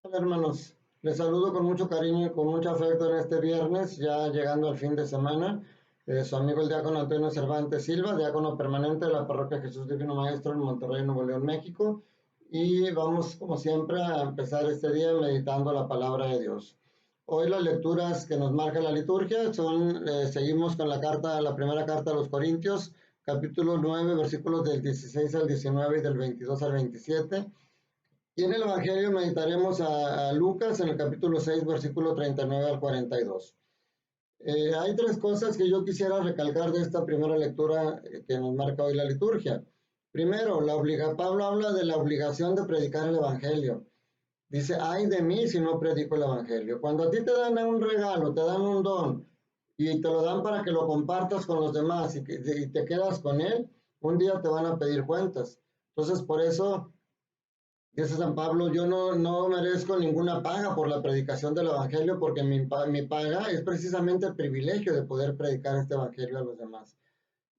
Hola, hermanos, les saludo con mucho cariño y con mucho afecto en este viernes, ya llegando al fin de semana. Su amigo el diácono Antonio Cervantes Silva, diácono permanente de la parroquia Jesús Divino Maestro en Monterrey, Nuevo León, México. Y vamos, como siempre, a empezar este día meditando la palabra de Dios. Hoy las lecturas que nos marca la liturgia son, seguimos con la primera carta a los Corintios, capítulo 9, versículos del 16 al 19 y del 22 al 27. Y en el Evangelio meditaremos a Lucas en el capítulo 6, versículo 39 al 42. Hay tres cosas que yo quisiera recalcar de esta primera lectura que nos marca hoy la liturgia. Primero, Pablo habla de la obligación de predicar el Evangelio. Dice, ay de mí si no predico el Evangelio. Cuando a ti te dan un regalo, te dan un don y te lo dan para que lo compartas con los demás y te quedas con él, un día te van a pedir cuentas. Entonces, por eso dice San Pablo, yo no merezco ninguna paga por la predicación del Evangelio porque mi paga es precisamente el privilegio de poder predicar este Evangelio a los demás.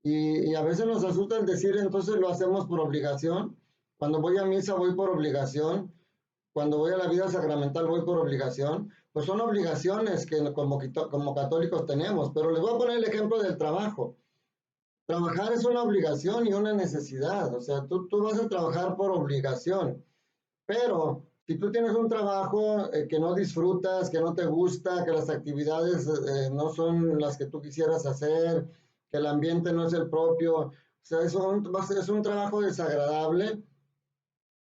Y a veces nos asusta el decir, entonces lo hacemos por obligación. Cuando voy a misa voy por obligación. Cuando voy a la vida sacramental voy por obligación. Pues son obligaciones que como católicos tenemos. Pero les voy a poner el ejemplo del trabajo. Trabajar es una obligación y una necesidad. O sea, tú vas a trabajar por obligación. Pero si tú tienes un trabajo que no disfrutas, que no te gusta, que las actividades no son las que tú quisieras hacer, que el ambiente no es el propio, o sea, es un trabajo desagradable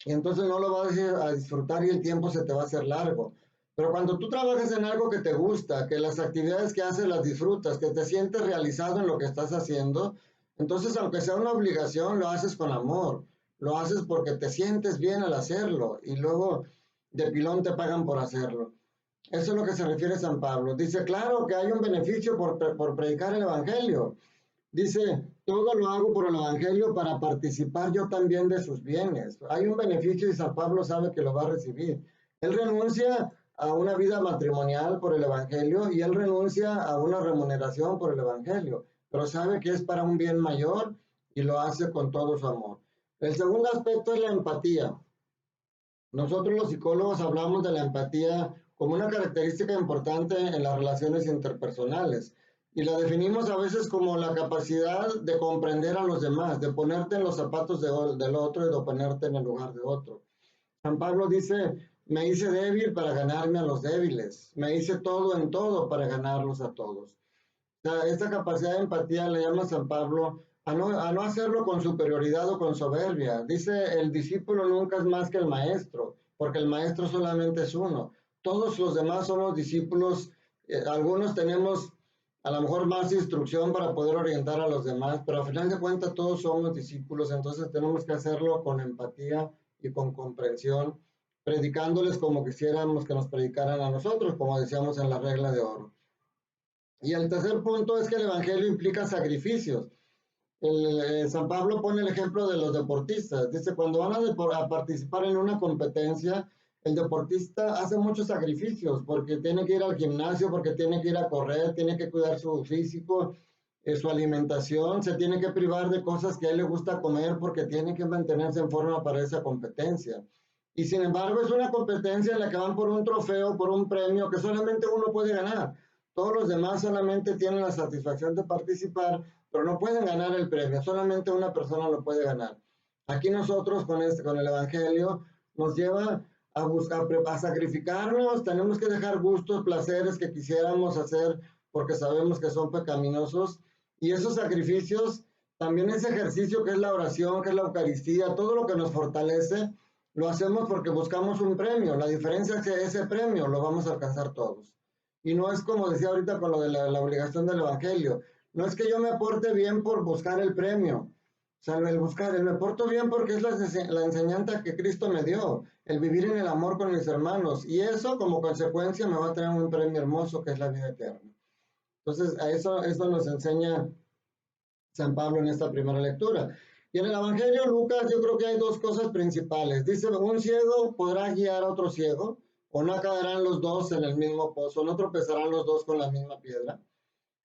y entonces no lo vas a disfrutar y el tiempo se te va a hacer largo. Pero cuando tú trabajas en algo que te gusta, que las actividades que haces las disfrutas, que te sientes realizado en lo que estás haciendo, entonces aunque sea una obligación, lo haces con amor, lo haces porque te sientes bien al hacerlo y luego de pilón te pagan por hacerlo. Eso es lo que se refiere San Pablo. Dice, claro que hay un beneficio por predicar el Evangelio. Dice, todo lo hago por el Evangelio para participar yo también de sus bienes. Hay un beneficio y San Pablo sabe que lo va a recibir. Él renuncia a una vida matrimonial por el Evangelio y él renuncia a una remuneración por el Evangelio, pero sabe que es para un bien mayor y lo hace con todo su amor. El segundo aspecto es la empatía. Nosotros los psicólogos hablamos de la empatía como una característica importante en las relaciones interpersonales y la definimos a veces como la capacidad de comprender a los demás, de ponerte en los zapatos del otro y de ponerte en el lugar de otro. San Pablo dice, me hice débil para ganarme a los débiles, me hice todo en todo para ganarlos a todos. O sea, esta capacidad de empatía le llama San Pablo a no hacerlo con superioridad o con soberbia. Dice, el discípulo nunca es más que el maestro, porque el maestro solamente es uno. Todos los demás somos discípulos, algunos tenemos a lo mejor más instrucción para poder orientar a los demás, pero al final de cuentas todos somos discípulos, entonces tenemos que hacerlo con empatía y con comprensión, predicándoles como quisiéramos que nos predicaran a nosotros, como decíamos en la regla de oro. Y el tercer punto es que el Evangelio implica sacrificios. San Pablo pone el ejemplo de los deportistas. Dice, cuando van a participar en una competencia, el deportista hace muchos sacrificios porque tiene que ir al gimnasio, porque tiene que ir a correr, tiene que cuidar su físico, su alimentación, se tiene que privar de cosas que a él le gusta comer porque tiene que mantenerse en forma para esa competencia. Y sin embargo es una competencia en la que van por un trofeo, por un premio que solamente uno puede ganar. Todos los demás solamente tienen la satisfacción de participar, pero no pueden ganar el premio, solamente una persona lo puede ganar. Aquí nosotros con el Evangelio nos lleva a buscar, a sacrificarnos, tenemos que dejar gustos, placeres que quisiéramos hacer porque sabemos que son pecaminosos y esos sacrificios, también ese ejercicio que es la oración, que es la Eucaristía, todo lo que nos fortalece, lo hacemos porque buscamos un premio. La diferencia es que ese premio lo vamos a alcanzar todos. Y no es como decía ahorita con lo de la obligación del Evangelio. No es que yo me porte bien por buscar el premio. O sea, el me porto bien porque es la enseñanza que Cristo me dio, el vivir en el amor con mis hermanos. Y eso, como consecuencia, me va a traer un premio hermoso que es la vida eterna. Entonces, eso nos enseña San Pablo en esta primera lectura. Y en el Evangelio de Lucas yo creo que hay dos cosas principales. Dice, un ciego podrá guiar a otro ciego, o no caerán los dos en el mismo pozo, no tropezarán los dos con la misma piedra.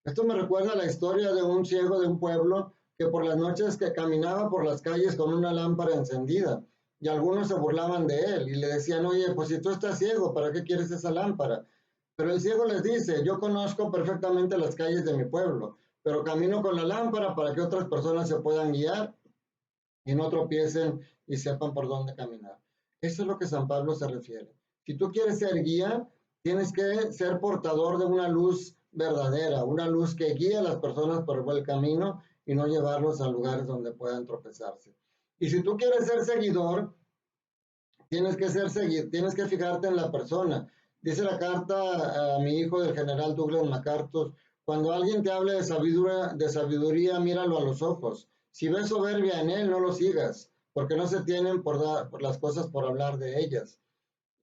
Esto me recuerda a la historia de un ciego de un pueblo que por las noches que caminaba por las calles con una lámpara encendida. y algunos se burlaban de él y le decían, oye, pues si tú estás ciego, ¿para qué quieres esa lámpara? Pero el ciego les dice, yo conozco perfectamente las calles de mi pueblo, pero camino con la lámpara para que otras personas se puedan guiar y no tropiecen y sepan por dónde caminar. Eso es lo que San Pablo se refiere. Si tú quieres ser guía, tienes que ser portador de una luz verdadera, una luz que guíe a las personas por el buen camino y no llevarlos a lugares donde puedan tropezarse. Y si tú quieres ser seguidor, tienes que fijarte en la persona. Dice la carta a mi hijo del general Douglas MacArthur, cuando alguien te hable de sabiduría, míralo a los ojos. Si ves soberbia en él, no lo sigas, porque no se tienen por las cosas por hablar de ellas.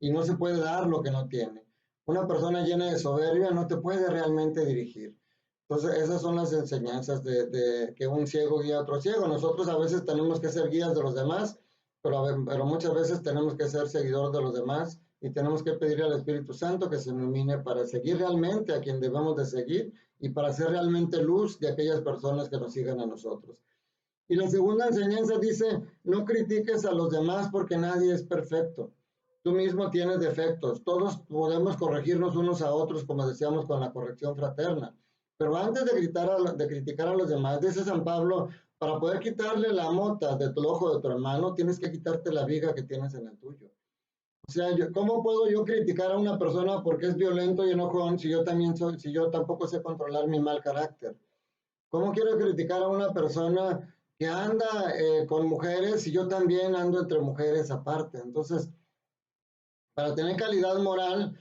Y no se puede dar lo que no tiene. Una persona llena de soberbia no te puede realmente dirigir. Entonces, esas son las enseñanzas de que un ciego guía a otro ciego. Nosotros a veces tenemos que ser guías de los demás, pero muchas veces tenemos que ser seguidores de los demás y tenemos que pedirle al Espíritu Santo que se ilumine para seguir realmente a quien debemos de seguir y para ser realmente luz de aquellas personas que nos sigan a nosotros. Y la segunda enseñanza dice, no critiques a los demás porque nadie es perfecto. Tú mismo tienes defectos. Todos podemos corregirnos unos a otros, como decíamos, con la corrección fraterna. Pero antes de criticar a los demás, dice San Pablo, para poder quitarle la mota de tu ojo de tu hermano, tienes que quitarte la viga que tienes en el tuyo. O sea, ¿cómo puedo yo criticar a una persona porque es violento y enojón si yo tampoco sé controlar mi mal carácter? ¿Cómo quiero criticar a una persona que anda con mujeres si yo también ando entre mujeres aparte? Entonces, para tener calidad moral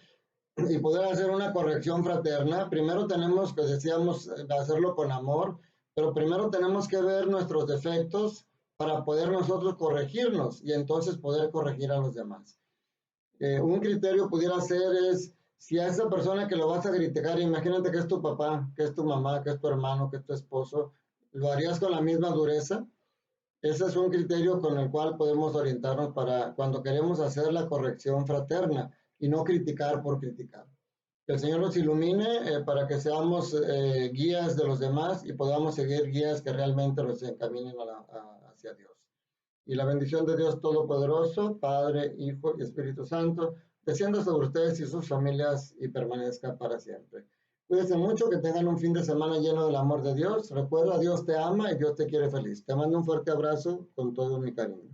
y poder hacer una corrección fraterna, primero tenemos, que decíamos, hacerlo con amor, pero primero tenemos que ver nuestros defectos para poder nosotros corregirnos y entonces poder corregir a los demás. Un criterio pudiera ser es, si a esa persona que lo vas a criticar, imagínate que es tu papá, que es tu mamá, que es tu hermano, que es tu esposo, ¿lo harías con la misma dureza? Ese es un criterio con el cual podemos orientarnos para cuando queremos hacer la corrección fraterna y no criticar por criticar. Que el Señor nos ilumine para que seamos guías de los demás y podamos seguir guías que realmente nos encaminen hacia Dios. Y la bendición de Dios Todopoderoso, Padre, Hijo y Espíritu Santo, descienda sobre ustedes y sus familias y permanezca para siempre. Cuídense mucho, que tengan un fin de semana lleno del amor de Dios. Recuerda, Dios te ama y Dios te quiere feliz. Te mando un fuerte abrazo con todo mi cariño.